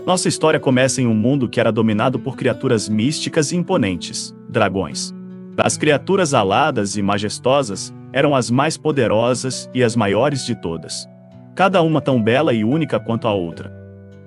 Nossa história começa em um mundo que era dominado por criaturas místicas e imponentes, dragões. As criaturas aladas e majestosas eram as mais poderosas e as maiores de todas. Cada uma tão bela e única quanto a outra.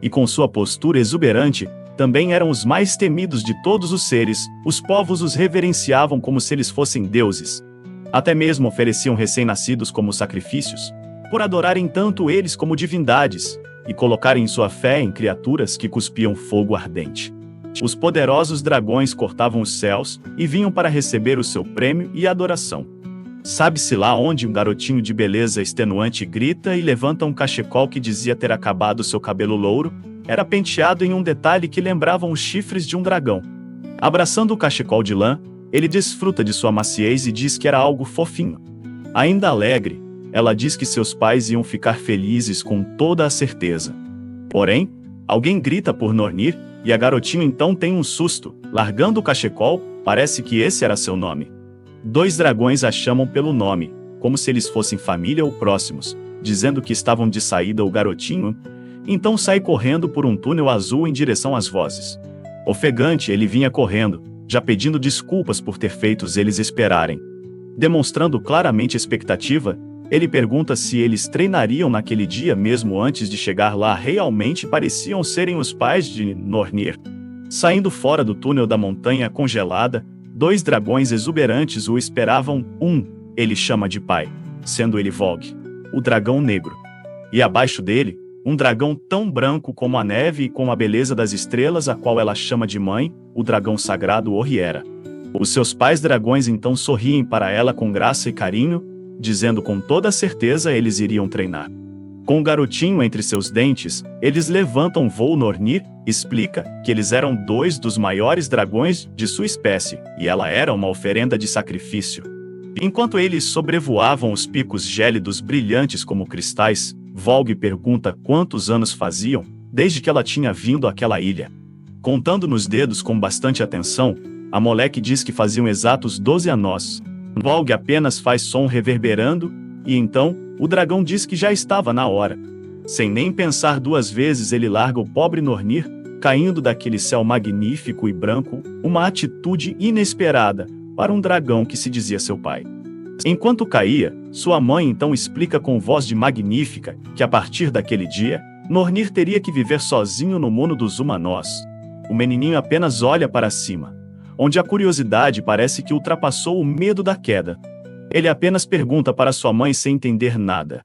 E com sua postura exuberante, também eram os mais temidos de todos os seres, os povos os reverenciavam como se eles fossem deuses. Até mesmo ofereciam recém-nascidos como sacrifícios, por adorarem tanto eles como divindades, e colocarem sua fé em criaturas que cuspiam fogo ardente. Os poderosos dragões cortavam os céus e vinham para receber o seu prêmio e adoração. Sabe-se lá onde um garotinho de beleza extenuante grita e levanta um cachecol que dizia ter acabado seu cabelo louro, era penteado em um detalhe que lembravam os chifres de um dragão. Abraçando o cachecol de lã, ele desfruta de sua maciez e diz que era algo fofinho. Ainda alegre, ela diz que seus pais iam ficar felizes com toda a certeza. Porém, alguém grita por Nornir, e a garotinha então tem um susto, largando o cachecol, parece que esse era seu nome. 2 dragões a chamam pelo nome, como se eles fossem família ou próximos, dizendo que estavam de saída o garotinho, então sai correndo por um túnel azul em direção às vozes. Ofegante, ele vinha correndo, já pedindo desculpas por ter feito eles esperarem. Demonstrando claramente expectativa, ele pergunta se eles treinariam naquele dia mesmo antes de chegar lá. Realmente pareciam serem os pais de Nornir. Saindo fora do túnel da montanha congelada, 2 dragões exuberantes o esperavam. Ele chama de pai, sendo ele Vogue, o dragão negro. E abaixo dele, um dragão tão branco como a neve e com a beleza das estrelas, a qual ela chama de mãe, o dragão sagrado Orriera. Os seus pais dragões então sorriem para ela com graça e carinho, dizendo com toda certeza eles iriam treinar. Com o garotinho entre seus dentes, eles levantam voo. Nornir explica que eles eram 2 dos maiores dragões de sua espécie, e ela era uma oferenda de sacrifício. Enquanto eles sobrevoavam os picos gélidos brilhantes como cristais, Vogue pergunta quantos anos faziam, desde que ela tinha vindo àquela ilha. Contando nos dedos com bastante atenção, a moleque diz que faziam exatos 12 anos. Vogue apenas faz som reverberando, e então, o dragão diz que já estava na hora. Sem nem pensar 2 vezes, ele larga o pobre Nornir, caindo daquele céu magnífico e branco, uma atitude inesperada para um dragão que se dizia seu pai. Enquanto caía, sua mãe então explica com voz de magnífica que a partir daquele dia, Nornir teria que viver sozinho no mundo dos humanos. O menininho apenas olha para cima, onde a curiosidade parece que ultrapassou o medo da queda. Ele apenas pergunta para sua mãe sem entender nada.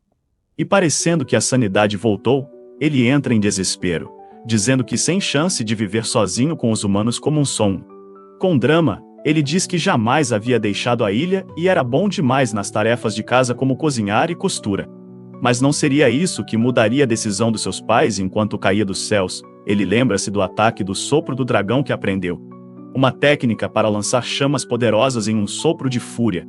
E parecendo que a sanidade voltou, ele entra em desespero, dizendo que sem chance de viver sozinho com os humanos como um som. Com drama, ele diz que jamais havia deixado a ilha e era bom demais nas tarefas de casa como cozinhar e costura. Mas não seria isso que mudaria a decisão dos seus pais enquanto caía dos céus. Ele lembra-se do ataque do sopro do dragão que aprendeu. Uma técnica para lançar chamas poderosas em um sopro de fúria.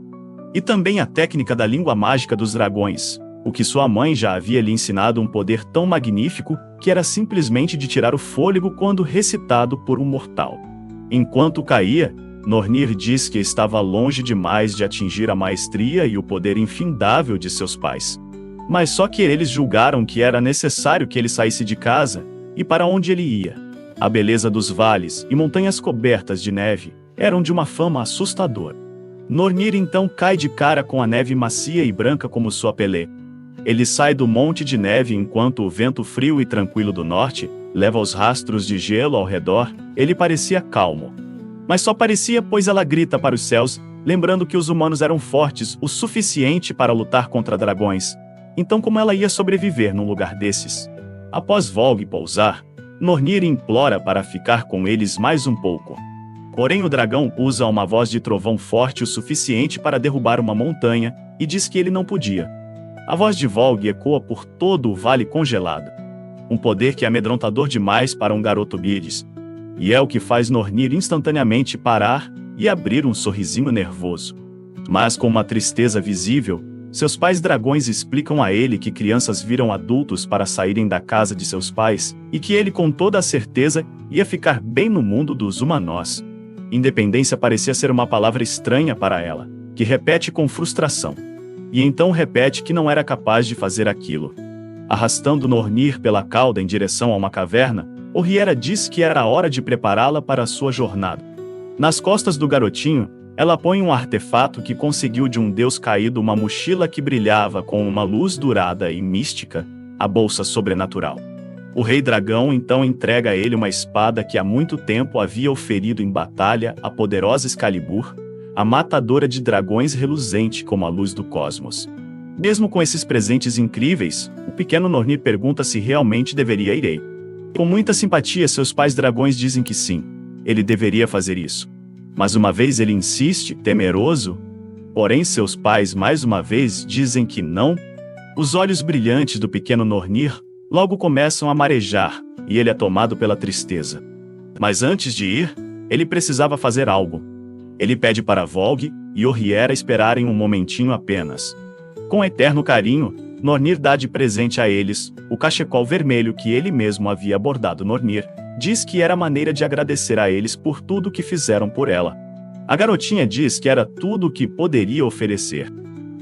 E também a técnica da língua mágica dos dragões, o que sua mãe já havia lhe ensinado, um poder tão magnífico que era simplesmente de tirar o fôlego quando recitado por um mortal. Enquanto caía, Nornir diz que estava longe demais de atingir a maestria e o poder infindável de seus pais. Mas só que eles julgaram que era necessário que ele saísse de casa, e para onde ele ia. A beleza dos vales e montanhas cobertas de neve eram de uma fama assustadora. Nornir então cai de cara com a neve macia e branca como sua pele. Ele sai do monte de neve enquanto o vento frio e tranquilo do norte leva os rastros de gelo ao redor. Ele parecia calmo. Mas só parecia, pois ela grita para os céus, lembrando que os humanos eram fortes o suficiente para lutar contra dragões. Então como ela ia sobreviver num lugar desses? Após Vogue pousar, Nornir implora para ficar com eles mais um pouco. Porém o dragão usa uma voz de trovão forte o suficiente para derrubar uma montanha, e diz que ele não podia. A voz de Vogue ecoa por todo o vale congelado. Um poder que é amedrontador demais para um garoto Bides. E é o que faz Nornir instantaneamente parar e abrir um sorrisinho nervoso. Mas com uma tristeza visível, seus pais dragões explicam a ele que crianças viram adultos para saírem da casa de seus pais, e que ele com toda a certeza ia ficar bem no mundo dos humanos. Independência parecia ser uma palavra estranha para ela, que repete com frustração. E então repete que não era capaz de fazer aquilo. Arrastando Nornir pela cauda em direção a uma caverna, Orhiera disse que era a hora de prepará-la para a sua jornada. Nas costas do garotinho, ela põe um artefato que conseguiu de um deus caído, uma mochila que brilhava com uma luz dourada e mística, a bolsa sobrenatural. O rei dragão então entrega a ele uma espada que há muito tempo havia oferido em batalha, a poderosa Excalibur, a matadora de dragões reluzente como a luz do cosmos. Mesmo com esses presentes incríveis, o pequeno Nornir pergunta se realmente deveria ir. Com muita simpatia, seus pais dragões dizem que sim, ele deveria fazer isso. Mas uma vez ele insiste, temeroso, porém seus pais mais uma vez dizem que não. Os olhos brilhantes do pequeno Nornir logo começam a marejar, e ele é tomado pela tristeza. Mas antes de ir, ele precisava fazer algo. Ele pede para Volg e Orhiera esperarem um momentinho apenas. Com eterno carinho, Nornir dá de presente a eles o cachecol vermelho que ele mesmo havia bordado. Nornir diz que era maneira de agradecer a eles por tudo que fizeram por ela. A garotinha diz que era tudo o que poderia oferecer.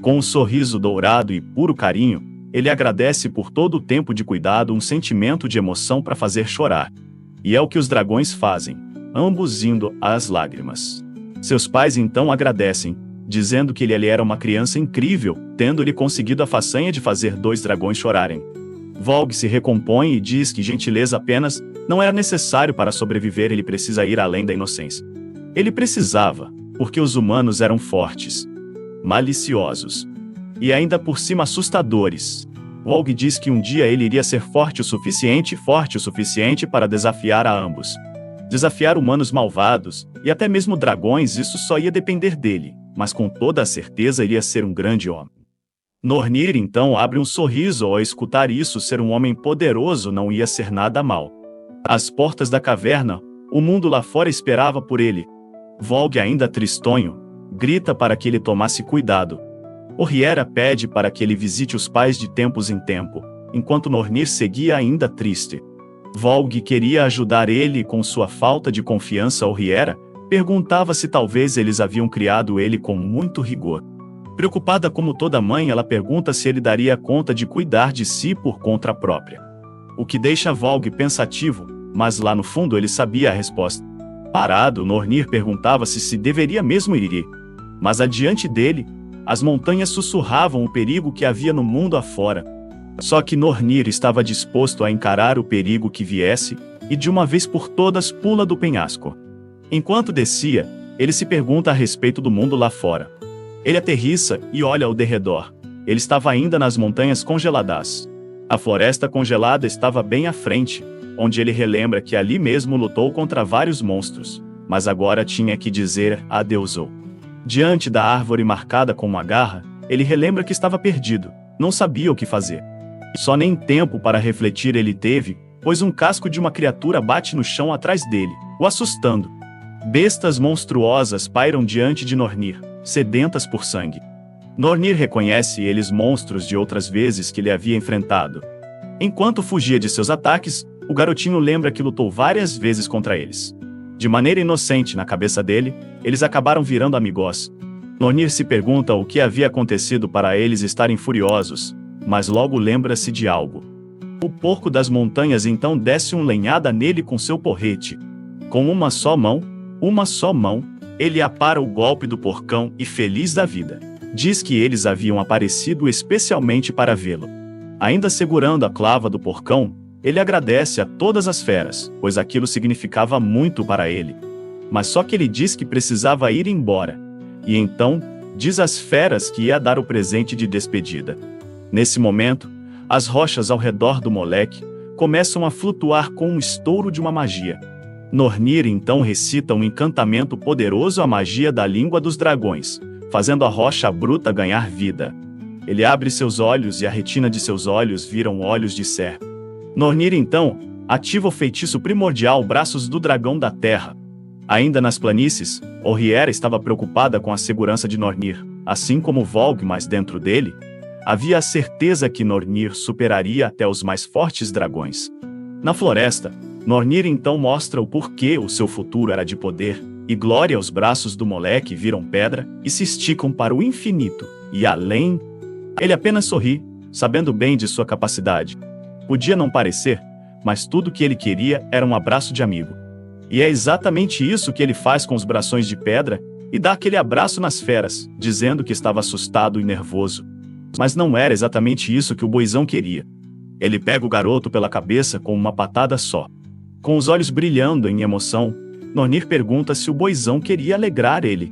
Com um sorriso dourado e puro carinho, ele agradece por todo o tempo de cuidado, um sentimento de emoção para fazer chorar. E é o que os dragões fazem, ambos indo às lágrimas. Seus pais então agradecem, dizendo que ele era uma criança incrível, tendo-lhe conseguido a façanha de fazer 2 dragões chorarem. Volg se recompõe e diz que gentileza apenas não era necessário para sobreviver, ele precisa ir além da inocência. Ele precisava, porque os humanos eram fortes, maliciosos e ainda por cima assustadores. Volg diz que um dia ele iria ser forte o suficiente para desafiar a ambos. Desafiar humanos malvados, e até mesmo dragões, isso só ia depender dele, mas com toda a certeza iria ser um grande homem. Nornir então abre um sorriso ao escutar isso, ser um homem poderoso não ia ser nada mal. Às portas da caverna, o mundo lá fora esperava por ele. Volg, ainda tristonho, grita para que ele tomasse cuidado. Orhiera pede para que ele visite os pais de tempos em tempo, enquanto Nornir seguia ainda triste. Volg queria ajudar ele e com sua falta de confiança. Orhiera perguntava se talvez eles haviam criado ele com muito rigor. Preocupada como toda mãe, ela pergunta se ele daria conta de cuidar de si por conta própria. O que deixa Volg pensativo, mas lá no fundo ele sabia a resposta. Parado, Nornir perguntava-se se deveria mesmo ir. Mas adiante dele, as montanhas sussurravam o perigo que havia no mundo afora. Só que Nornir estava disposto a encarar o perigo que viesse, e de uma vez por todas pula do penhasco. Enquanto descia, ele se pergunta a respeito do mundo lá fora. Ele aterrissa e olha ao derredor. Ele estava ainda nas montanhas congeladas. A floresta congelada estava bem à frente, onde ele relembra que ali mesmo lutou contra vários monstros, mas agora tinha que dizer adeus. Diante da árvore marcada com uma garra, ele relembra que estava perdido, não sabia o que fazer. Só nem tempo para refletir ele teve, pois um casco de uma criatura bate no chão atrás dele, o assustando. Bestas monstruosas pairam diante de Nornir, sedentas por sangue. Nornir reconhece eles monstros de outras vezes que ele havia enfrentado. Enquanto fugia de seus ataques, o garotinho lembra que lutou várias vezes contra eles. De maneira inocente na cabeça dele, eles acabaram virando amigos. Nornir se pergunta o que havia acontecido para eles estarem furiosos, mas logo lembra-se de algo. O porco das montanhas então desce uma lenhada nele com seu porrete. Com uma só mão, ele apara o golpe do porcão e feliz da vida. Diz que eles haviam aparecido especialmente para vê-lo. Ainda segurando a clava do porcão, ele agradece a todas as feras, pois aquilo significava muito para ele. Mas só que ele diz que precisava ir embora. E então, diz às feras que ia dar o presente de despedida. Nesse momento, as rochas ao redor do moleque começam a flutuar com um estouro de uma magia. Nornir então recita um encantamento poderoso, a magia da língua dos dragões, fazendo a rocha bruta ganhar vida. Ele abre seus olhos e a retina de seus olhos viram olhos de serpe. Nornir então ativa o feitiço primordial Braços do Dragão da Terra. Ainda nas planícies, Orhiera estava preocupada com a segurança de Nornir, assim como Volg, mas dentro dele, havia a certeza que Nornir superaria até os mais fortes dragões. Na floresta, Nornir então mostra o porquê o seu futuro era de poder e glória. Os braços do moleque viram pedra e se esticam para o infinito e além. Ele apenas sorri, sabendo bem de sua capacidade. Podia não parecer, mas tudo que ele queria era um abraço de amigo. E é exatamente isso que ele faz com os brações de pedra e dá aquele abraço nas feras, dizendo que estava assustado e nervoso. Mas não era exatamente isso que o boizão queria. Ele pega o garoto pela cabeça com uma patada só. Com os olhos brilhando em emoção, Nornir pergunta se o boizão queria alegrar ele.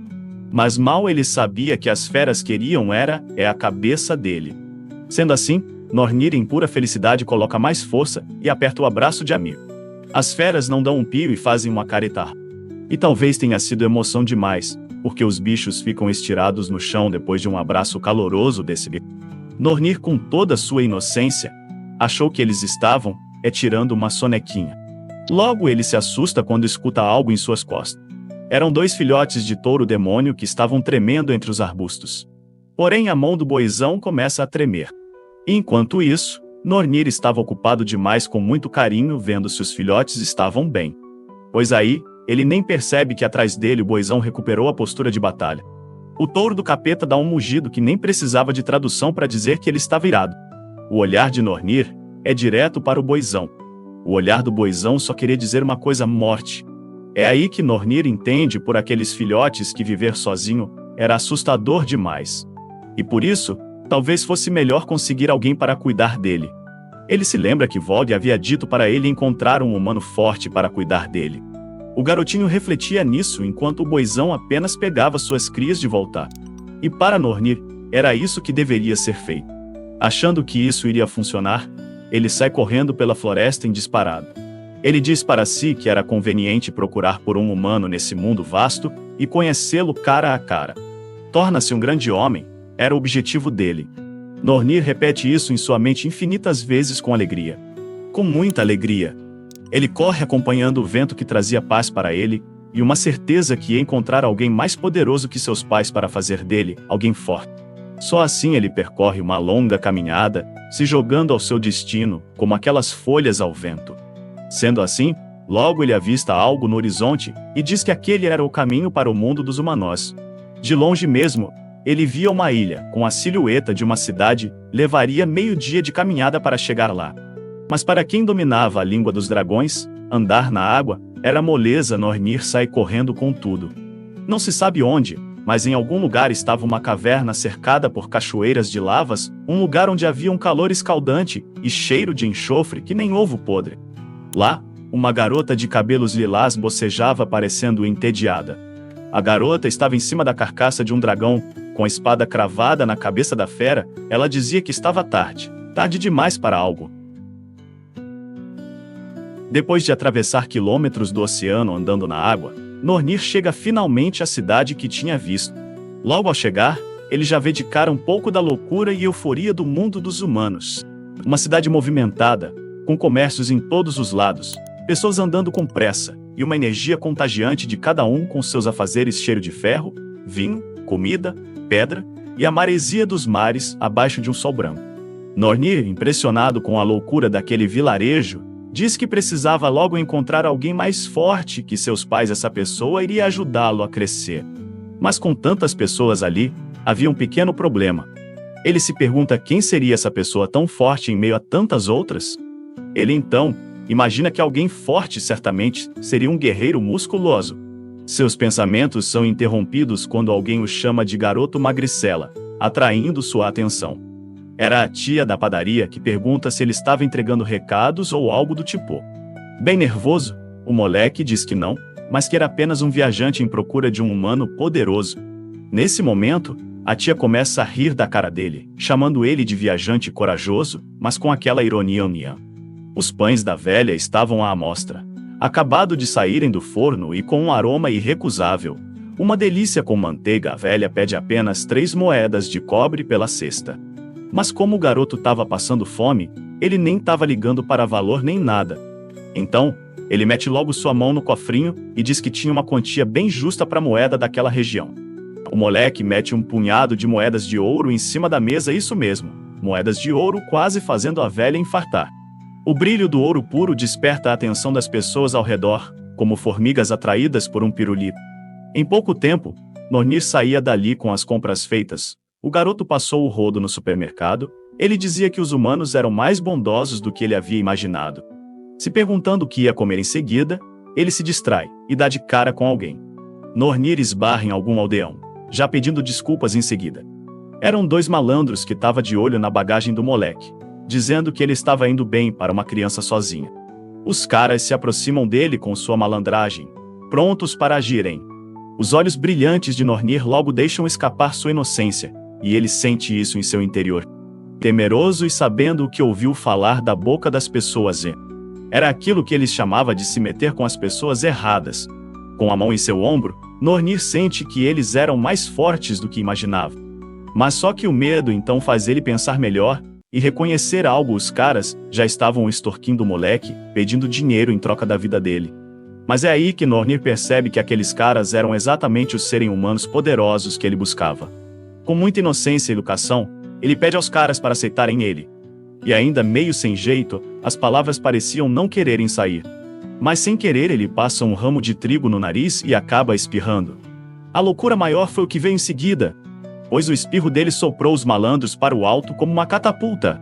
Mas mal ele sabia que as feras queriam a cabeça dele. Sendo assim, Nornir em pura felicidade coloca mais força e aperta o abraço de amigo. As feras não dão um pio e fazem uma caretar. E talvez tenha sido emoção demais, porque os bichos ficam estirados no chão depois de um abraço caloroso desse bicho. Nornir, com toda sua inocência, achou que eles estavam tirando uma sonequinha. Logo ele se assusta quando escuta algo em suas costas. Eram 2 filhotes de touro-demônio que estavam tremendo entre os arbustos. Porém a mão do boizão começa a tremer. E enquanto isso, Nornir estava ocupado demais com muito carinho vendo se os filhotes estavam bem. Pois aí, ele nem percebe que atrás dele o boizão recuperou a postura de batalha. O touro do capeta dá um mugido que nem precisava de tradução para dizer que ele estava irado. O olhar de Nornir é direto para o boizão. O olhar do boizão só queria dizer uma coisa: morte. É aí que Nornir entende por aqueles filhotes que viver sozinho era assustador demais. E por isso, talvez fosse melhor conseguir alguém para cuidar dele. Ele se lembra que Vold havia dito para ele encontrar um humano forte para cuidar dele. O garotinho refletia nisso enquanto o boizão apenas pegava suas crias de volta. E para Nornir, era isso que deveria ser feito. Achando que isso iria funcionar, ele sai correndo pela floresta em disparado. Ele diz para si que era conveniente procurar por um humano nesse mundo vasto e conhecê-lo cara a cara. Torna-se um grande homem, era o objetivo dele. Nornir repete isso em sua mente infinitas vezes com alegria. Com muita alegria. Ele corre acompanhando o vento que trazia paz para ele, e uma certeza que ia encontrar alguém mais poderoso que seus pais para fazer dele alguém forte. Só assim ele percorre uma longa caminhada, se jogando ao seu destino, como aquelas folhas ao vento. Sendo assim, logo ele avista algo no horizonte e diz que aquele era o caminho para o mundo dos humanos. De longe mesmo, ele via uma ilha, com a silhueta de uma cidade, levaria meio-dia de caminhada para chegar lá. Mas para quem dominava a língua dos dragões, andar na água era moleza. Nornir sai correndo com tudo. Não se sabe onde, mas em algum lugar estava uma caverna cercada por cachoeiras de lavas, um lugar onde havia um calor escaldante e cheiro de enxofre que nem ovo podre. Lá, uma garota de cabelos lilás bocejava parecendo entediada. A garota estava em cima da carcaça de um dragão, com a espada cravada na cabeça da fera. Ela dizia que estava tarde demais para algo. Depois de atravessar quilômetros do oceano andando na água, Nornir chega finalmente à cidade que tinha visto. Logo ao chegar, ele já vê de cara um pouco da loucura e euforia do mundo dos humanos. Uma cidade movimentada, com comércios em todos os lados, pessoas andando com pressa, e uma energia contagiante de cada um com seus afazeres cheiro de ferro, vinho, comida, pedra, e a maresia dos mares abaixo de um sol branco. Nornir, impressionado com a loucura daquele vilarejo, diz que precisava logo encontrar alguém mais forte que seus pais. Essa pessoa iria ajudá-lo a crescer. Mas com tantas pessoas ali, havia um pequeno problema. Ele se pergunta quem seria essa pessoa tão forte em meio a tantas outras? Ele então imagina que alguém forte certamente seria um guerreiro musculoso. Seus pensamentos são interrompidos quando alguém o chama de garoto magricela, atraindo sua atenção. Era a tia da padaria que pergunta se ele estava entregando recados ou algo do tipo. Bem nervoso, o moleque diz que não, mas que era apenas um viajante em procura de um humano poderoso. Nesse momento, a tia começa a rir da cara dele, chamando ele de viajante corajoso, mas com aquela ironia. Os pães da velha estavam à amostra, acabado de saírem do forno e com um aroma irrecusável. Uma delícia com manteiga. A velha pede apenas 3 moedas de cobre pela cesta. Mas como o garoto estava passando fome, ele nem estava ligando para valor nem nada. Então, ele mete logo sua mão no cofrinho e diz que tinha uma quantia bem justa para a moeda daquela região. O moleque mete um punhado de moedas de ouro em cima da mesa, isso mesmo, moedas de ouro, quase fazendo a velha infartar. O brilho do ouro puro desperta a atenção das pessoas ao redor, como formigas atraídas por um pirulito. Em pouco tempo, Nornir saía dali com as compras feitas. O garoto passou o rodo no supermercado. Ele dizia que os humanos eram mais bondosos do que ele havia imaginado. Se perguntando o que ia comer em seguida, ele se distrai e dá de cara com alguém. Nornir esbarra em algum aldeão, já pedindo desculpas em seguida. Eram 2 malandros que estavam de olho na bagagem do moleque, dizendo que ele estava indo bem para uma criança sozinha. Os caras se aproximam dele com sua malandragem, prontos para agirem. Os olhos brilhantes de Nornir logo deixam escapar sua inocência, e ele sente isso em seu interior. Temeroso e sabendo o que ouviu falar da boca das pessoas era aquilo que ele chamava de se meter com as pessoas erradas. Com a mão em seu ombro, Nornir sente que eles eram mais fortes do que imaginava. Mas só que o medo então faz ele pensar melhor e reconhecer algo. Os caras já estavam extorquindo o moleque, pedindo dinheiro em troca da vida dele. Mas é aí que Nornir percebe que aqueles caras eram exatamente os seres humanos poderosos que ele buscava. Com muita inocência e educação, ele pede aos caras para aceitarem ele. E ainda meio sem jeito, as palavras pareciam não quererem sair. Mas sem querer ele passa um ramo de trigo no nariz e acaba espirrando. A loucura maior foi o que veio em seguida, pois o espirro dele soprou os malandros para o alto como uma catapulta.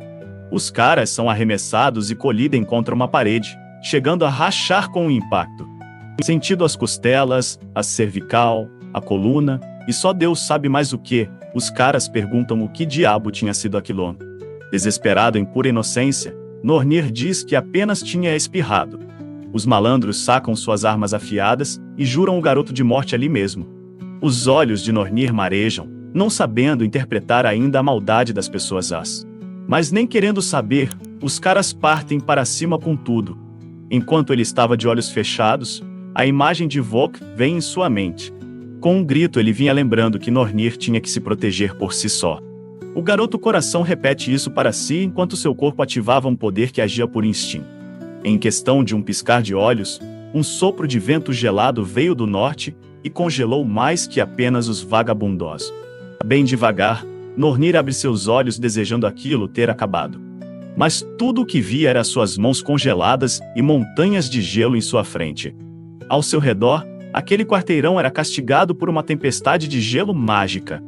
Os caras são arremessados e colidem contra uma parede, chegando a rachar com o impacto. Sentido as costelas, a cervical, a coluna, e só Deus sabe mais o que, os caras perguntam o que diabo tinha sido aquilo. Desesperado em pura inocência, Nornir diz que apenas tinha espirrado. Os malandros sacam suas armas afiadas e juram o garoto de morte ali mesmo. Os olhos de Nornir marejam, não sabendo interpretar ainda a maldade das pessoas mas nem querendo saber, os caras partem para cima com tudo. Enquanto ele estava de olhos fechados, a imagem de Vok vem em sua mente. Com um grito ele vinha lembrando que Nornir tinha que se proteger por si só. O garoto coração repete isso para si enquanto seu corpo ativava um poder que agia por instinto. Em questão de um piscar de olhos, um sopro de vento gelado veio do norte e congelou mais que apenas os vagabundos. Bem devagar, Nornir abre seus olhos desejando aquilo ter acabado. Mas tudo o que via era suas mãos congeladas e montanhas de gelo em sua frente. Ao seu redor, aquele quarteirão era castigado por uma tempestade de gelo mágica.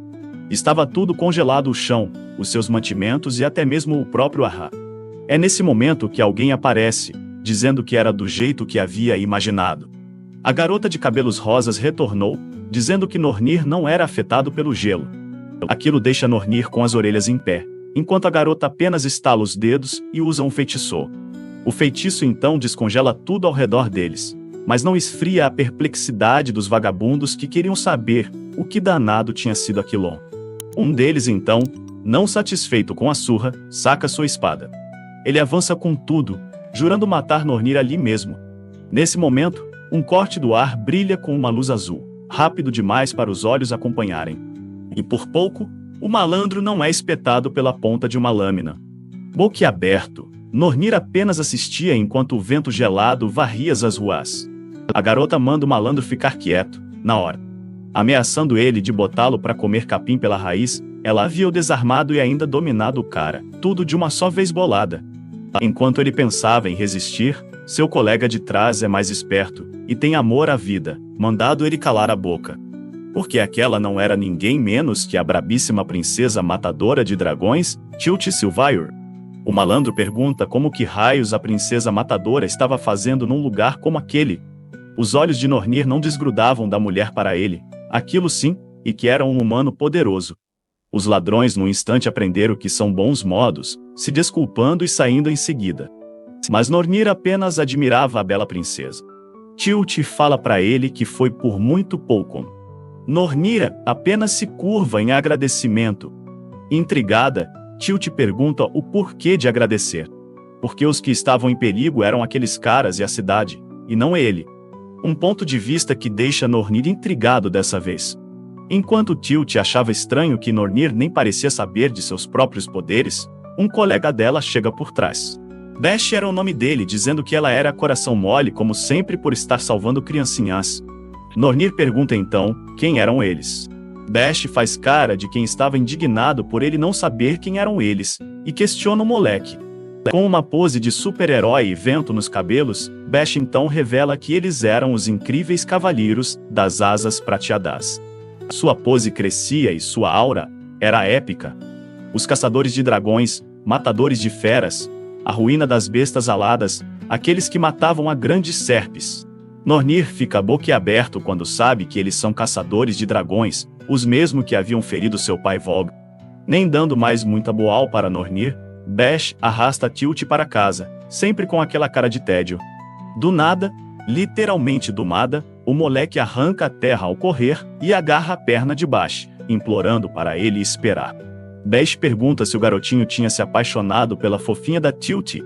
Estava tudo congelado: o chão, os seus mantimentos e até mesmo o próprio Ahá. É nesse momento que alguém aparece, dizendo que era do jeito que havia imaginado. A garota de cabelos rosas retornou, dizendo que Nornir não era afetado pelo gelo. Aquilo deixa Nornir com as orelhas em pé, enquanto a garota apenas estala os dedos e usa um feitiço. O feitiço então descongela tudo ao redor deles, mas não esfria a perplexidade dos vagabundos que queriam saber o que danado tinha sido aquilo. Um deles então, não satisfeito com a surra, saca sua espada. Ele avança com tudo, jurando matar Nornir ali mesmo. Nesse momento, um corte do ar brilha com uma luz azul, rápido demais para os olhos acompanharem. E por pouco, o malandro não é espetado pela ponta de uma lâmina. Boquiaberto, Nornir apenas assistia enquanto o vento gelado varria as ruas. A garota manda o malandro ficar quieto, na hora. Ameaçando ele de botá-lo para comer capim pela raiz, ela havia o desarmado e ainda dominado o cara, tudo de uma só vez bolada. Enquanto ele pensava em resistir, seu colega de trás é mais esperto, e tem amor à vida, mandado ele calar a boca. Porque aquela não era ninguém menos que a brabíssima princesa matadora de dragões, Tilt Silvair. O malandro pergunta como que raios a princesa matadora estava fazendo num lugar como aquele. Os olhos de Nornir não desgrudavam da mulher para ele, aquilo sim, e que era um humano poderoso. Os ladrões num instante aprenderam que são bons modos, se desculpando e saindo em seguida. Mas Nornir apenas admirava a bela princesa. Tilt fala para ele que foi por muito pouco. Nornir apenas se curva em agradecimento. Intrigada, Tilt pergunta o porquê de agradecer. Porque os que estavam em perigo eram aqueles caras e a cidade, e não ele. Um ponto de vista que deixa Nornir intrigado dessa vez. Enquanto Tilt achava estranho que Nornir nem parecia saber de seus próprios poderes, um colega dela chega por trás. Bash era o nome dele, dizendo que ela era coração mole como sempre por estar salvando criancinhas. Nornir pergunta então quem eram eles. Bash faz cara de quem estava indignado por ele não saber quem eram eles, e questiona o moleque. Com uma pose de super-herói e vento nos cabelos, Bash então revela que eles eram os incríveis cavaleiros das asas prateadas. Sua pose crescia e sua aura era épica. Os caçadores de dragões, matadores de feras, a ruína das bestas aladas, aqueles que matavam a grandes serpes. Nornir fica boquiaberto quando sabe que eles são caçadores de dragões, os mesmos que haviam ferido seu pai Volg. Nem dando mais muita moral para Nornir, Bash arrasta Tilt para casa, sempre com aquela cara de tédio. Do nada, literalmente do nada, o moleque arranca a terra ao correr e agarra a perna de Bash, implorando para ele esperar. Bash pergunta se o garotinho tinha se apaixonado pela fofinha da Tilt,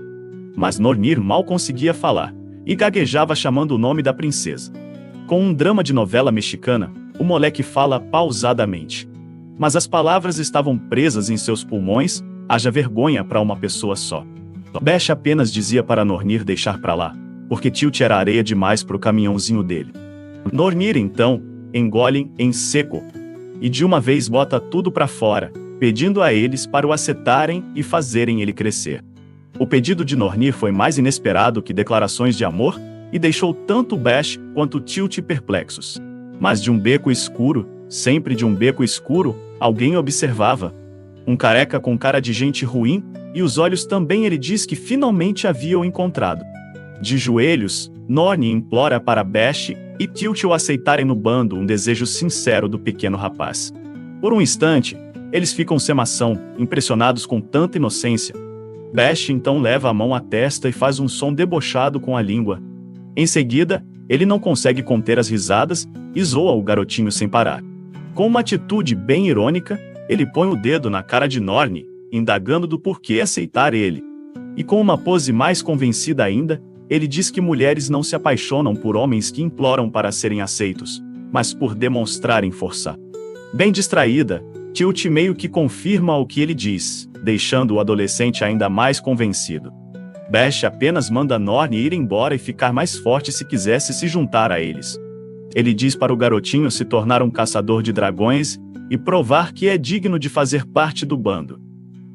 mas Nornir mal conseguia falar, e gaguejava chamando o nome da princesa. Com um drama de novela mexicana, o moleque fala pausadamente. Mas as palavras estavam presas em seus pulmões, haja vergonha para uma pessoa só. Bash apenas dizia para Nornir deixar pra lá, porque Tilt era areia demais pro caminhãozinho dele. Nornir então, engole em seco, e de uma vez bota tudo pra fora, pedindo a eles para o acertarem e fazerem ele crescer. O pedido de Nornir foi mais inesperado que declarações de amor, e deixou tanto Bash quanto Tilt perplexos. Mas de um beco escuro, sempre de um beco escuro, alguém observava. Um careca com cara de gente ruim, e os olhos também ele diz que finalmente havia o encontrado. De joelhos, Nornir implora para Bash e Tilt o aceitarem no bando, um desejo sincero do pequeno rapaz. Por um instante, eles ficam sem ação, impressionados com tanta inocência. Bash então leva a mão à testa e faz um som debochado com a língua. Em seguida, ele não consegue conter as risadas e zoa o garotinho sem parar. Com uma atitude bem irônica, ele põe o dedo na cara de Nornir, indagando do porquê aceitar ele. E com uma pose mais convencida ainda, ele diz que mulheres não se apaixonam por homens que imploram para serem aceitos, mas por demonstrarem força. Bem distraída, Tilt meio que confirma o que ele diz, deixando o adolescente ainda mais convencido. Bash apenas manda Nornir ir embora e ficar mais forte se quisesse se juntar a eles. Ele diz para o garotinho se tornar um caçador de dragões e provar que é digno de fazer parte do bando.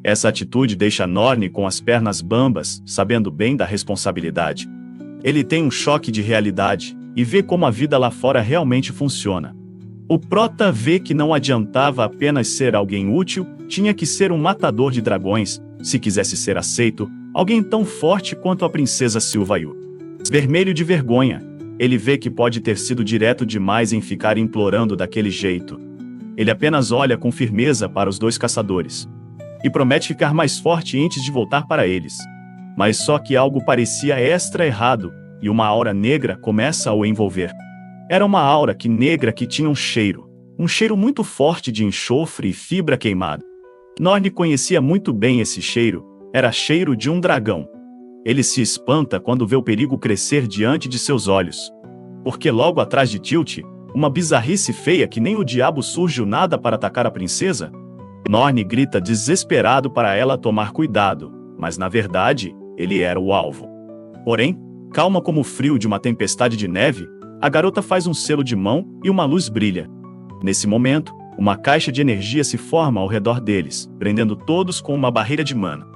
Essa atitude deixa Nornir com as pernas bambas, sabendo bem da responsabilidade. Ele tem um choque de realidade e vê como a vida lá fora realmente funciona. O prota vê que não adiantava apenas ser alguém útil, tinha que ser um matador de dragões, se quisesse ser aceito, alguém tão forte quanto a princesa Silvayu. Vermelho de vergonha, ele vê que pode ter sido direto demais em ficar implorando daquele jeito. Ele apenas olha com firmeza para os dois caçadores e promete ficar mais forte antes de voltar para eles. Mas só que algo parecia extra errado, e uma aura negra começa a o envolver. Era uma aura negra que tinha um cheiro muito forte de enxofre e fibra queimada. Nornir conhecia muito bem esse cheiro, era cheiro de um dragão. Ele se espanta quando vê o perigo crescer diante de seus olhos. Porque logo atrás de Tilt, uma bizarrice feia que nem o diabo surge nada para atacar a princesa. Nornir grita desesperado para ela tomar cuidado, mas na verdade, ele era o alvo. Porém, calma como o frio de uma tempestade de neve, a garota faz um selo de mão e uma luz brilha. Nesse momento, uma caixa de energia se forma ao redor deles, prendendo todos com uma barreira de mana.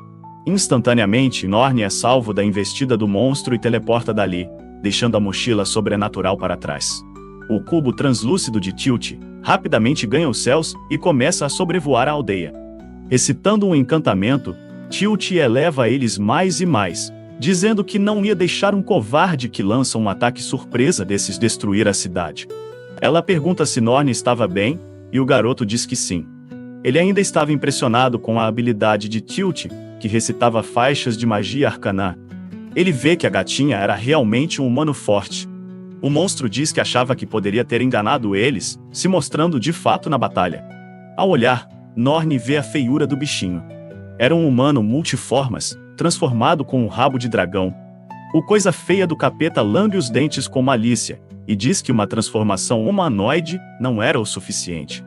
Instantaneamente, Nornir é salvo da investida do monstro e teleporta dali, deixando a mochila sobrenatural para trás. O cubo translúcido de Tilt rapidamente ganha os céus e começa a sobrevoar a aldeia. Recitando um encantamento, Tilt eleva eles mais e mais, dizendo que não ia deixar um covarde que lança um ataque surpresa desses destruir a cidade. Ela pergunta se Nornir estava bem, e o garoto diz que sim. Ele ainda estava impressionado com a habilidade de Tilt, que recitava faixas de magia arcana. Ele vê que a gatinha era realmente um humano forte. O monstro diz que achava que poderia ter enganado eles, se mostrando de fato na batalha. Ao olhar, Nornir vê a feiura do bichinho. Era um humano multiformas, transformado com um rabo de dragão. O coisa feia do capeta lambe os dentes com malícia, e diz que uma transformação humanoide não era o suficiente.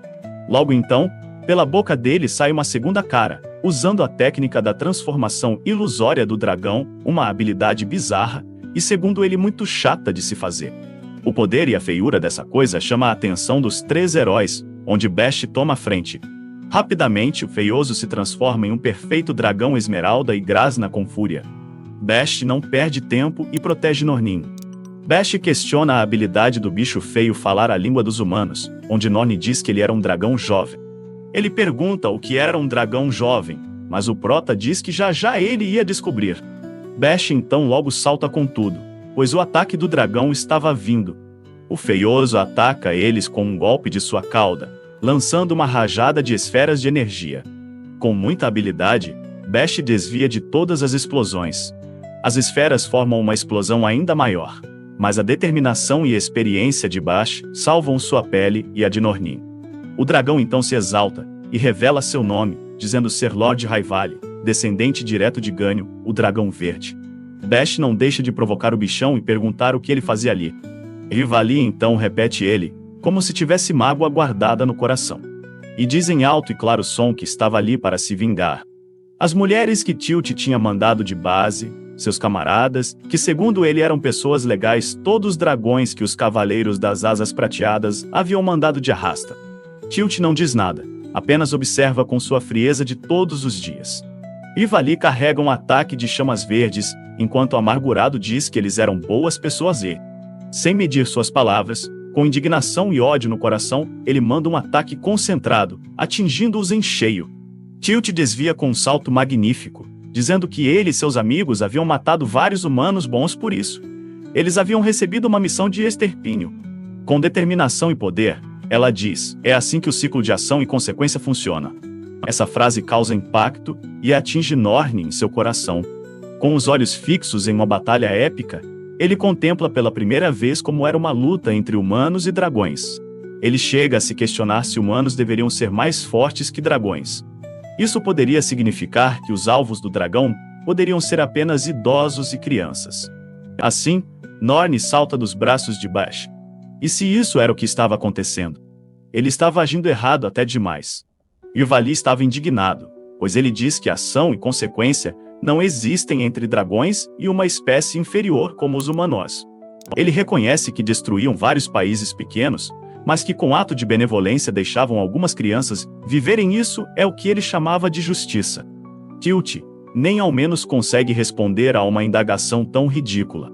Logo então, pela boca dele sai uma segunda cara, usando a técnica da transformação ilusória do dragão, uma habilidade bizarra, e segundo ele muito chata de se fazer. O poder e a feiura dessa coisa chama a atenção dos três heróis, onde Bash toma a frente. Rapidamente o feioso se transforma em um perfeito dragão esmeralda e grasna com fúria. Bash não perde tempo e protege Nornir. Bash questiona a habilidade do bicho feio falar a língua dos humanos, onde Nornir diz que ele era um dragão jovem. Ele pergunta o que era um dragão jovem, mas o prota diz que já ele ia descobrir. Bash então logo salta com tudo, pois o ataque do dragão estava vindo. O feioso ataca eles com um golpe de sua cauda, lançando uma rajada de esferas de energia. Com muita habilidade, Bash desvia de todas as explosões. As esferas formam uma explosão ainda maior, mas a determinação e experiência de Bash salvam sua pele e a de Nornin. O dragão então se exalta e revela seu nome, dizendo ser Lord Rayvali, descendente direto de Ganyu, o dragão verde. Bash não deixa de provocar o bichão e perguntar o que ele fazia ali. Rayvali então repete ele, como se tivesse mágoa guardada no coração. E diz em alto e claro som que estava ali para se vingar. As mulheres que Tilt tinha mandado de base, seus camaradas, que segundo ele eram pessoas legais, todos os dragões que os cavaleiros das asas prateadas haviam mandado de arrasta. Tilt não diz nada, apenas observa com sua frieza de todos os dias. Rayvali carrega um ataque de chamas verdes, enquanto o amargurado diz que eles eram boas pessoas e, sem medir suas palavras, com indignação e ódio no coração, ele manda um ataque concentrado, atingindo-os em cheio. Tilt desvia com um salto magnífico, dizendo que ele e seus amigos haviam matado vários humanos bons por isso. Eles haviam recebido uma missão de extermínio. Com determinação e poder, ela diz, é assim que o ciclo de ação e consequência funciona. Essa frase causa impacto e atinge Nornin em seu coração. Com os olhos fixos em uma batalha épica, ele contempla pela primeira vez como era uma luta entre humanos e dragões. Ele chega a se questionar se humanos deveriam ser mais fortes que dragões. Isso poderia significar que os alvos do dragão poderiam ser apenas idosos e crianças. Assim, Nornin salta dos braços de Bash. E se isso era o que estava acontecendo? Ele estava agindo errado até demais. Rayvali estava indignado, pois ele diz que ação e consequência não existem entre dragões e uma espécie inferior como os humanos. Ele reconhece que destruíam vários países pequenos, mas que com ato de benevolência deixavam algumas crianças viverem. Isso é o que ele chamava de justiça. Tilt nem ao menos consegue responder a uma indagação tão ridícula.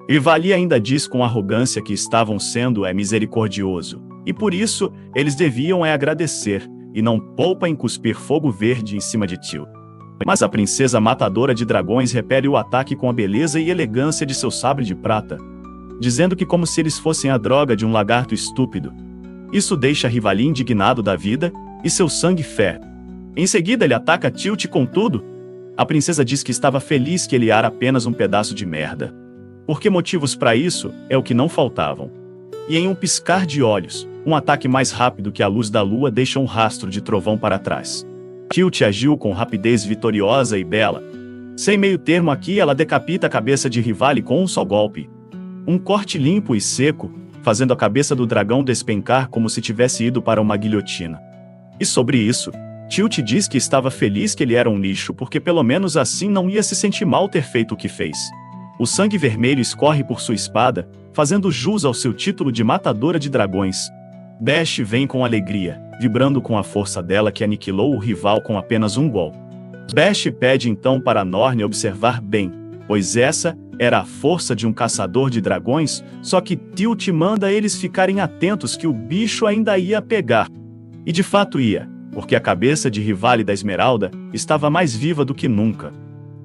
Rayvali ainda diz com arrogância que estavam sendo misericordioso, e por isso eles deviam agradecer, e não poupa em cuspir fogo verde em cima de Tilt. Mas a princesa matadora de dragões repele o ataque com a beleza e elegância de seu sabre de prata, dizendo que como se eles fossem a droga de um lagarto estúpido. Isso deixa Rayvali indignado da vida, e seu sangue ferve. Em seguida ele ataca Tilt com tudo. A princesa diz que estava feliz que ele era apenas um pedaço de merda. Porque motivos para isso é o que não faltavam. E em um piscar de olhos, um ataque mais rápido que a luz da lua deixa um rastro de trovão para trás. Tilt agiu com rapidez vitoriosa e bela. Sem meio termo aqui, ela decapita a cabeça de Rayvali com um só golpe. Um corte limpo e seco, fazendo a cabeça do dragão despencar como se tivesse ido para uma guilhotina. E sobre isso, Tilt diz que estava feliz que ele era um lixo porque pelo menos assim não ia se sentir mal ter feito o que fez. O sangue vermelho escorre por sua espada, fazendo jus ao seu título de matadora de dragões. Bash vem com alegria, vibrando com a força dela que aniquilou o rival com apenas um golpe. Bash pede então para Nornin observar bem, pois essa era a força de um caçador de dragões, só que Tilt manda eles ficarem atentos que o bicho ainda ia pegar. E de fato ia, porque a cabeça de Rayvali da Esmeralda estava mais viva do que nunca.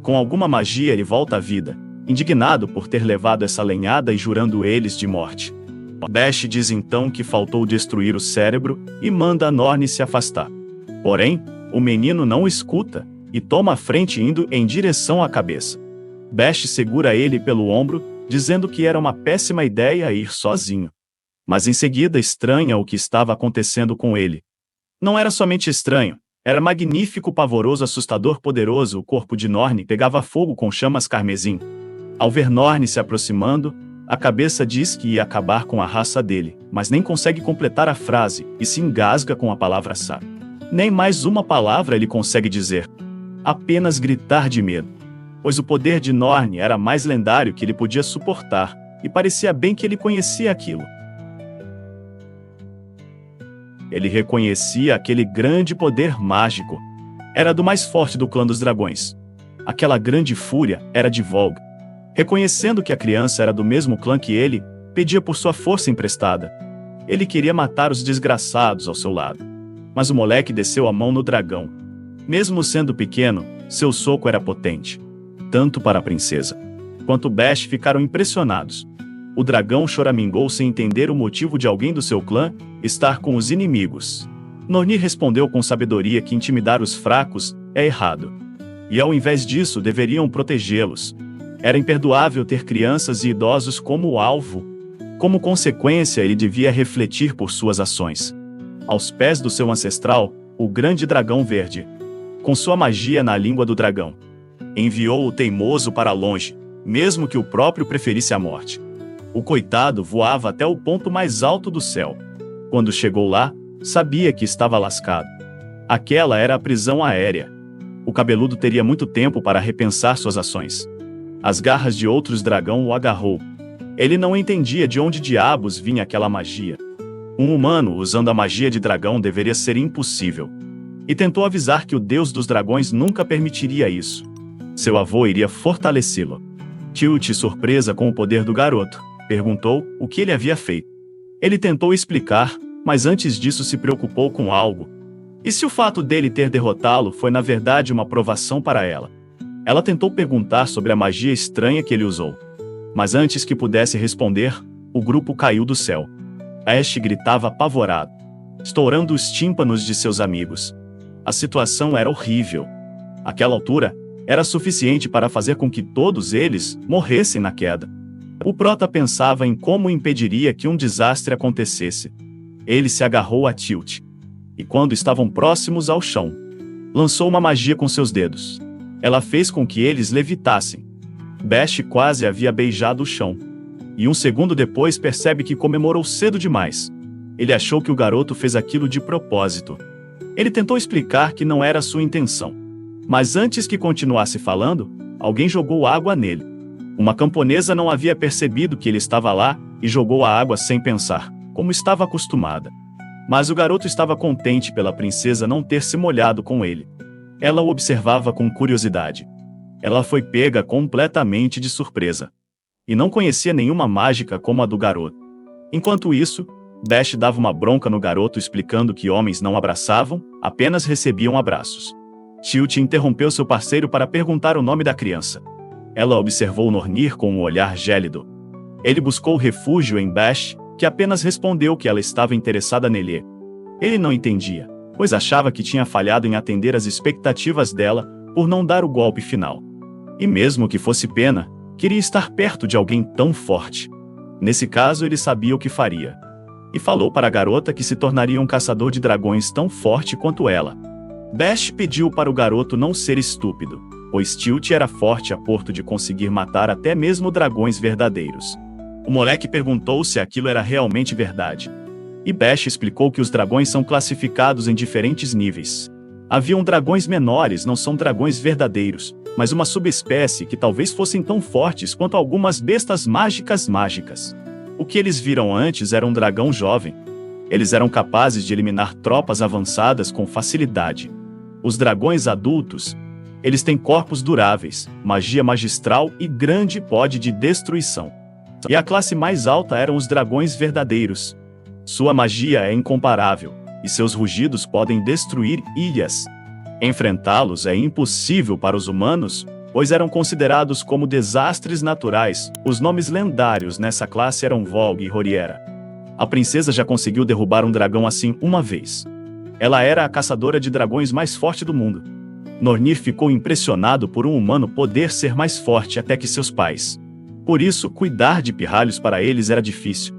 Com alguma magia ele volta à vida, indignado por ter levado essa lenhada e jurando eles de morte. Bash diz então que faltou destruir o cérebro e manda Nornin se afastar. Porém, o menino não escuta e toma a frente indo em direção à cabeça. Bash segura ele pelo ombro, dizendo que era uma péssima ideia ir sozinho. Mas em seguida estranha o que estava acontecendo com ele. Não era somente estranho, era magnífico, pavoroso, assustador, poderoso. O corpo de Nornin pegava fogo com chamas carmesim. Ao ver Nornin se aproximando, a cabeça diz que ia acabar com a raça dele, mas nem consegue completar a frase e se engasga com a palavra Sa. Nem mais uma palavra ele consegue dizer. Apenas gritar de medo. Pois o poder de Nornin era mais lendário que ele podia suportar, e parecia bem que ele conhecia aquilo. Ele reconhecia aquele grande poder mágico. Era do mais forte do clã dos dragões. Aquela grande fúria era de Volga. Reconhecendo que a criança era do mesmo clã que ele, pedia por sua força emprestada. Ele queria matar os desgraçados ao seu lado. Mas o moleque desceu a mão no dragão. Mesmo sendo pequeno, seu soco era potente. Tanto para a princesa quanto Bash ficaram impressionados. O dragão choramingou sem entender o motivo de alguém do seu clã estar com os inimigos. Nornir respondeu com sabedoria que intimidar os fracos é errado. E ao invés disso deveriam protegê-los. Era imperdoável ter crianças e idosos como alvo. Como consequência, ele devia refletir por suas ações. Aos pés do seu ancestral, o grande dragão verde, com sua magia na língua do dragão, enviou o teimoso para longe, mesmo que o próprio preferisse a morte. O coitado voava até o ponto mais alto do céu. Quando chegou lá, sabia que estava lascado. Aquela era a prisão aérea. O cabeludo teria muito tempo para repensar suas ações. As garras de outros dragão o agarrou. Ele não entendia de onde diabos vinha aquela magia. Um humano usando a magia de dragão deveria ser impossível. E tentou avisar que o deus dos dragões nunca permitiria isso. Seu avô iria fortalecê-lo. Tilt, surpresa com o poder do garoto, perguntou o que ele havia feito. Ele tentou explicar, mas antes disso se preocupou com algo. E se o fato dele ter derrotá-lo foi na verdade uma provação para ela? Ela tentou perguntar sobre a magia estranha que ele usou. Mas antes que pudesse responder, o grupo caiu do céu. Ash gritava apavorado, estourando os tímpanos de seus amigos. A situação era horrível. Aquela altura era suficiente para fazer com que todos eles morressem na queda. O prota pensava em como impediria que um desastre acontecesse. Ele se agarrou a Tilt. E quando estavam próximos ao chão, lançou uma magia com seus dedos. Ela fez com que eles levitassem. Bash quase havia beijado o chão. E um segundo depois percebe que comemorou cedo demais. Ele achou que o garoto fez aquilo de propósito. Ele tentou explicar que não era sua intenção. Mas antes que continuasse falando, alguém jogou água nele. Uma camponesa não havia percebido que ele estava lá e jogou a água sem pensar, como estava acostumada. Mas o garoto estava contente pela princesa não ter se molhado com ele. Ela o observava com curiosidade. Ela foi pega completamente de surpresa. E não conhecia nenhuma mágica como a do garoto. Enquanto isso, Bash dava uma bronca no garoto explicando que homens não abraçavam, apenas recebiam abraços. Tilt interrompeu seu parceiro para perguntar o nome da criança. Ela observou Nornir com um olhar gélido. Ele buscou refúgio em Bash, que apenas respondeu que ela estava interessada nele. Ele não entendia, pois achava que tinha falhado em atender às expectativas dela por não dar o golpe final. E mesmo que fosse pena, queria estar perto de alguém tão forte. Nesse caso, ele sabia o que faria. E falou para a garota que se tornaria um caçador de dragões tão forte quanto ela. Bash pediu para o garoto não ser estúpido, pois Tilt era forte a ponto de conseguir matar até mesmo dragões verdadeiros. O moleque perguntou se aquilo era realmente verdade. E Bash explicou que os dragões são classificados em diferentes níveis. Haviam dragões menores, não são dragões verdadeiros, mas uma subespécie que talvez fossem tão fortes quanto algumas bestas mágicas. O que eles viram antes era um dragão jovem. Eles eram capazes de eliminar tropas avançadas com facilidade. Os dragões adultos, eles têm corpos duráveis, magia magistral e grande poder de destruição. E a classe mais alta eram os dragões verdadeiros. Sua magia é incomparável, e seus rugidos podem destruir ilhas. Enfrentá-los é impossível para os humanos, pois eram considerados como desastres naturais. Os nomes lendários nessa classe eram Volg e Horiera. A princesa já conseguiu derrubar um dragão assim uma vez. Ela era a caçadora de dragões mais forte do mundo. Nornir ficou impressionado por um humano poder ser mais forte até que seus pais. Por isso, cuidar de pirralhos para eles era difícil.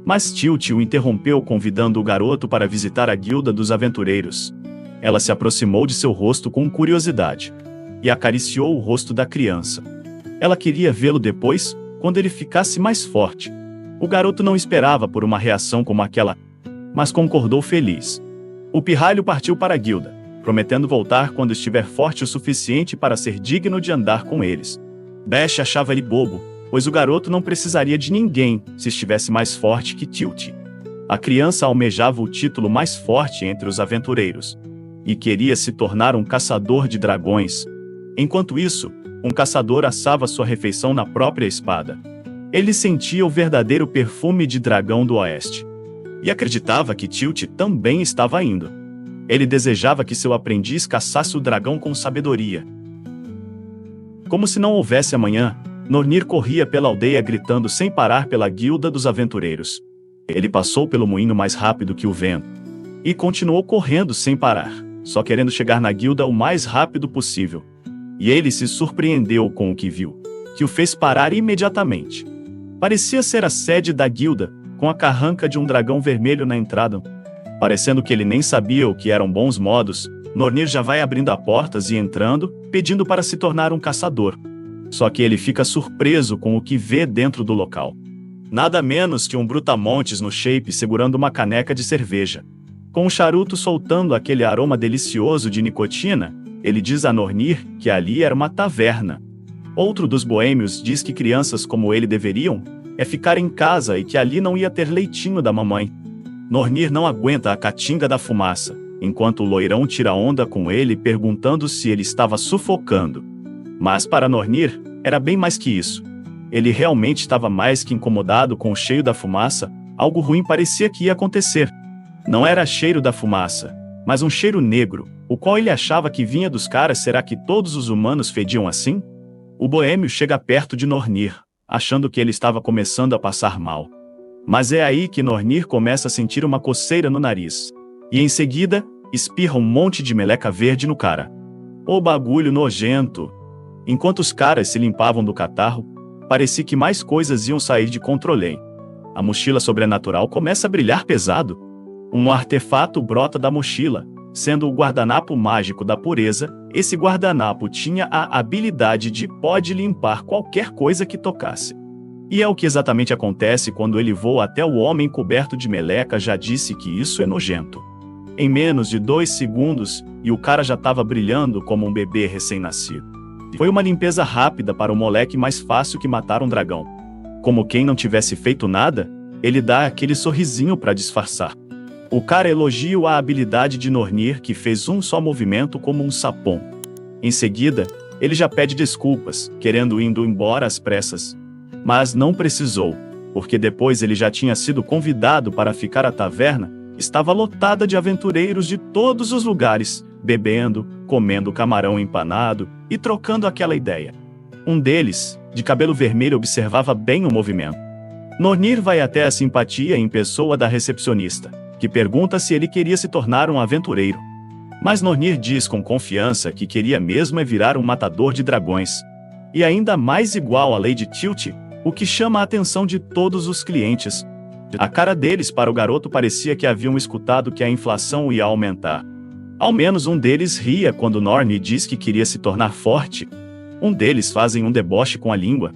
Mas Tilt o interrompeu convidando o garoto para visitar a guilda dos aventureiros. Ela se aproximou de seu rosto com curiosidade e acariciou o rosto da criança. Ela queria vê-lo depois, quando ele ficasse mais forte. O garoto não esperava por uma reação como aquela, mas concordou feliz. O pirralho partiu para a guilda, prometendo voltar quando estiver forte o suficiente para ser digno de andar com eles. Bash achava ele bobo, pois o garoto não precisaria de ninguém se estivesse mais forte que Tilt. A criança almejava o título mais forte entre os aventureiros e queria se tornar um caçador de dragões. Enquanto isso, um caçador assava sua refeição na própria espada. Ele sentia o verdadeiro perfume de dragão do oeste. E acreditava que Tilt também estava indo. Ele desejava que seu aprendiz caçasse o dragão com sabedoria. Como se não houvesse amanhã, Nornir corria pela aldeia gritando sem parar pela guilda dos aventureiros. Ele passou pelo moinho mais rápido que o vento. E continuou correndo sem parar, só querendo chegar na guilda o mais rápido possível. E ele se surpreendeu com o que viu, que o fez parar imediatamente. Parecia ser a sede da guilda, com a carranca de um dragão vermelho na entrada. Parecendo que ele nem sabia o que eram bons modos, Nornir já vai abrindo as portas e entrando, pedindo para se tornar um caçador. Só que ele fica surpreso com o que vê dentro do local. Nada menos que um brutamontes no shape segurando uma caneca de cerveja. Com um charuto soltando aquele aroma delicioso de nicotina, ele diz a Nornir que ali era uma taverna. Outro dos boêmios diz que crianças como ele deveriam ficar em casa e que ali não ia ter leitinho da mamãe. Nornir não aguenta a catinga da fumaça, enquanto o loirão tira onda com ele perguntando se ele estava sufocando. Mas para Nornir, era bem mais que isso. Ele realmente estava mais que incomodado com o cheiro da fumaça, algo ruim parecia que ia acontecer. Não era cheiro da fumaça, mas um cheiro negro, o qual ele achava que vinha dos caras. Será que todos os humanos fediam assim? O boêmio chega perto de Nornir, achando que ele estava começando a passar mal. Mas é aí que Nornir começa a sentir uma coceira no nariz. E em seguida, espirra um monte de meleca verde no cara. Ô bagulho nojento! Enquanto os caras se limpavam do catarro, parecia que mais coisas iam sair de controle. A mochila sobrenatural começa a brilhar pesado. Um artefato brota da mochila, sendo o guardanapo mágico da pureza. Esse guardanapo tinha a habilidade de pode limpar qualquer coisa que tocasse. E é o que exatamente acontece quando ele voa até o homem coberto de meleca. Já disse que isso é nojento. Em menos de 2 segundos, e o cara já estava brilhando como um bebê recém-nascido. Foi uma limpeza rápida para o moleque, mais fácil que matar um dragão. Como quem não tivesse feito nada, ele dá aquele sorrisinho para disfarçar. O cara elogia a habilidade de Nornir, que fez um só movimento como um sapão. Em seguida, ele já pede desculpas, querendo indo embora às pressas. Mas não precisou, porque depois ele já tinha sido convidado para ficar à taverna. Estava lotada de aventureiros de todos os lugares, bebendo, comendo camarão empanado e trocando aquela ideia. Um deles, de cabelo vermelho, observava bem o movimento. Nornir vai até a simpatia em pessoa da recepcionista, que pergunta se ele queria se tornar um aventureiro. Mas Nornir diz com confiança que queria mesmo virar um matador de dragões. E ainda mais igual à Lady Tilt, o que chama a atenção de todos os clientes. A cara deles para o garoto parecia que haviam escutado que a inflação ia aumentar. Ao menos um deles ria quando Nornir diz que queria se tornar forte. Um deles fazem um deboche com a língua.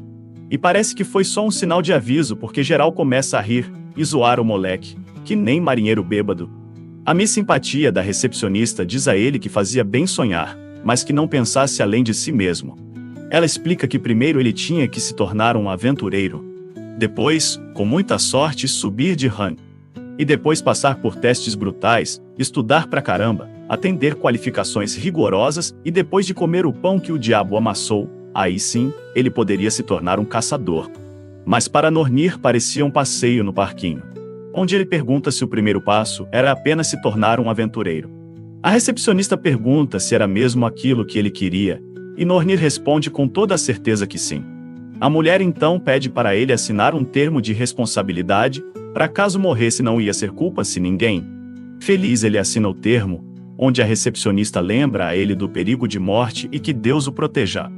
E parece que foi só um sinal de aviso, porque geral começa a rir e zoar o moleque, que nem marinheiro bêbado. A Miss Simpatia da recepcionista diz a ele que fazia bem sonhar, mas que não pensasse além de si mesmo. Ela explica que primeiro ele tinha que se tornar um aventureiro. Depois, com muita sorte, subir de rank. E depois passar por testes brutais, estudar pra caramba, atender qualificações rigorosas e depois de comer o pão que o diabo amassou, aí sim, ele poderia se tornar um caçador. Mas para Nornir parecia um passeio no parquinho, onde ele pergunta se o primeiro passo era apenas se tornar um aventureiro. A recepcionista pergunta se era mesmo aquilo que ele queria, e Nornir responde com toda a certeza que sim. A mulher então pede para ele assinar um termo de responsabilidade, para caso morresse não ia ser culpa se ninguém. Feliz, ele assina o termo, onde a recepcionista lembra a ele do perigo de morte e que Deus o proteja.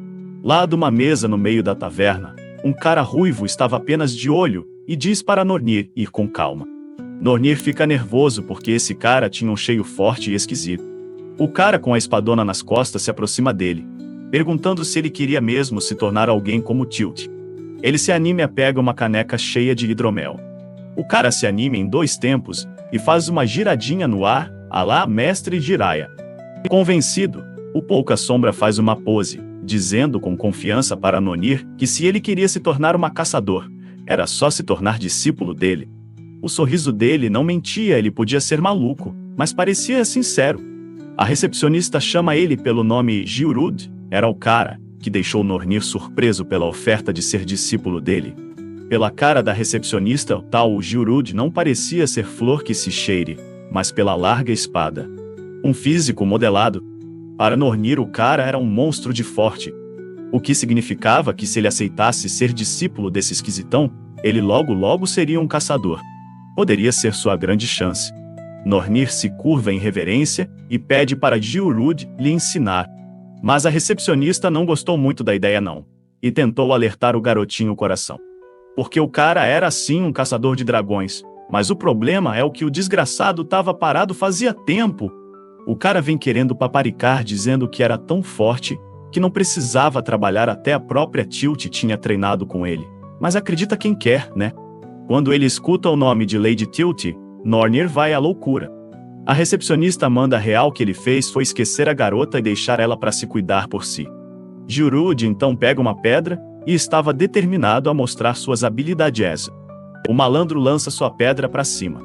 Lá de uma mesa no meio da taverna, um cara ruivo estava apenas de olho e diz para Nornir ir com calma. Nornir fica nervoso porque esse cara tinha um cheiro forte e esquisito. O cara com a espadona nas costas se aproxima dele, perguntando se ele queria mesmo se tornar alguém como Tilt. Ele se anima e pega uma caneca cheia de hidromel. O cara se anima em 2 tempos e faz uma giradinha no ar, à lá mestre Jiraiya. Convencido, o Pouca Sombra faz uma pose, dizendo com confiança para Nornir que se ele queria se tornar um caçador, era só se tornar discípulo dele. O sorriso dele não mentia, ele podia ser maluco, mas parecia sincero. A recepcionista chama ele pelo nome Giurud, era o cara que deixou Nornir surpreso pela oferta de ser discípulo dele. Pela cara da recepcionista, o tal Giurud não parecia ser flor que se cheire, mas pela larga espada. Um físico modelado. Para Nornir o cara era um monstro de forte. O que significava que se ele aceitasse ser discípulo desse esquisitão, ele logo seria um caçador. Poderia ser sua grande chance. Nornir se curva em reverência e pede para Giurud lhe ensinar. Mas a recepcionista não gostou muito da ideia não, e tentou alertar o garotinho coração. Porque o cara era sim um caçador de dragões, mas o problema é o que o desgraçado estava parado fazia tempo. O cara vem querendo paparicar dizendo que era tão forte que não precisava trabalhar, até a própria Tilt tinha treinado com ele. Mas acredita quem quer, né? Quando ele escuta o nome de Lady Tilt, Nornir vai à loucura. A recepcionista manda real que ele fez foi esquecer a garota e deixar ela para se cuidar por si. Giurud então pega uma pedra e estava determinado a mostrar suas habilidades. O malandro lança sua pedra para cima.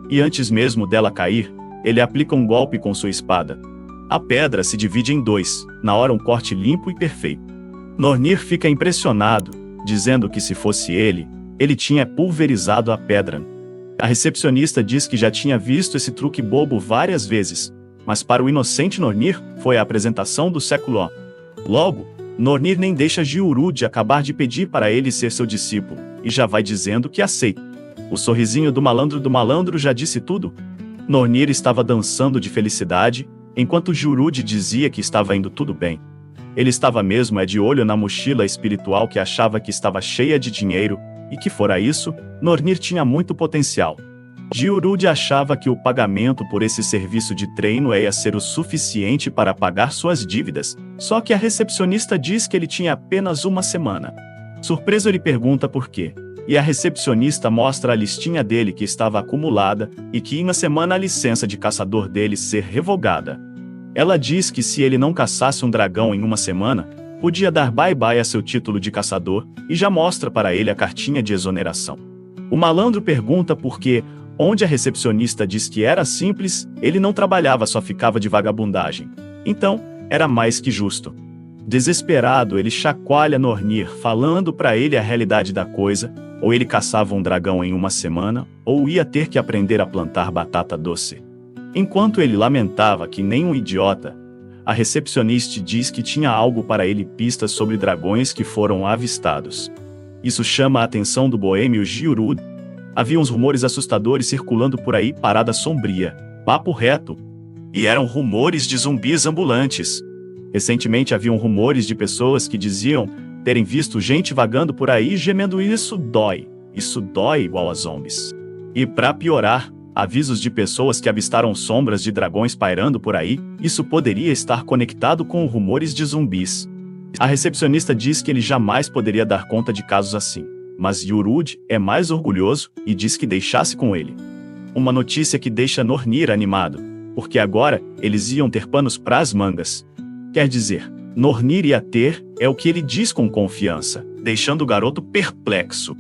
E antes mesmo dela cair, ele aplica um golpe com sua espada. A pedra se divide em dois, na hora um corte limpo e perfeito. Nornir fica impressionado, dizendo que se fosse ele tinha pulverizado a pedra. A recepcionista diz que já tinha visto esse truque bobo várias vezes, mas para o inocente Nornir foi a apresentação do século. Logo, Nornir nem deixa Giurud acabar de pedir para ele ser seu discípulo, e já vai dizendo que aceita. O sorrisinho do malandro já disse tudo. Nornir estava dançando de felicidade, enquanto Giurud dizia que estava indo tudo bem. Ele estava mesmo de olho na mochila espiritual que achava que estava cheia de dinheiro, e que fora isso, Nornir tinha muito potencial. Giurud achava que o pagamento por esse serviço de treino ia ser o suficiente para pagar suas dívidas, só que a recepcionista diz que ele tinha apenas uma semana. Surpreso, ele pergunta por quê, e a recepcionista mostra a listinha dele que estava acumulada e que em uma semana a licença de caçador dele ser revogada. Ela diz que se ele não caçasse um dragão em uma semana, podia dar bye-bye a seu título de caçador e já mostra para ele a cartinha de exoneração. O malandro pergunta por quê, onde a recepcionista diz que era simples, ele não trabalhava, só ficava de vagabundagem. Então, era mais que justo. Desesperado, ele chacoalha Nornir, falando para ele a realidade da coisa, ou ele caçava um dragão em uma semana, ou ia ter que aprender a plantar batata doce. Enquanto ele lamentava que nem um idiota, a recepcionista diz que tinha algo para ele, pistas sobre dragões que foram avistados. Isso chama a atenção do boêmio Giurud. Havia uns rumores assustadores circulando por aí, parada sombria, papo reto. E eram rumores de zumbis ambulantes. Recentemente haviam rumores de pessoas que diziam terem visto gente vagando por aí gemendo isso dói igual a zombies. E para piorar, avisos de pessoas que avistaram sombras de dragões pairando por aí, isso poderia estar conectado com rumores de zumbis. A recepcionista diz que ele jamais poderia dar conta de casos assim, mas Giurud é mais orgulhoso e diz que deixasse com ele. Uma notícia que deixa Nornir animado, porque agora eles iam ter panos pras mangas. Quer dizer, Nornir ia ter, é o que ele diz com confiança, deixando o garoto perplexo.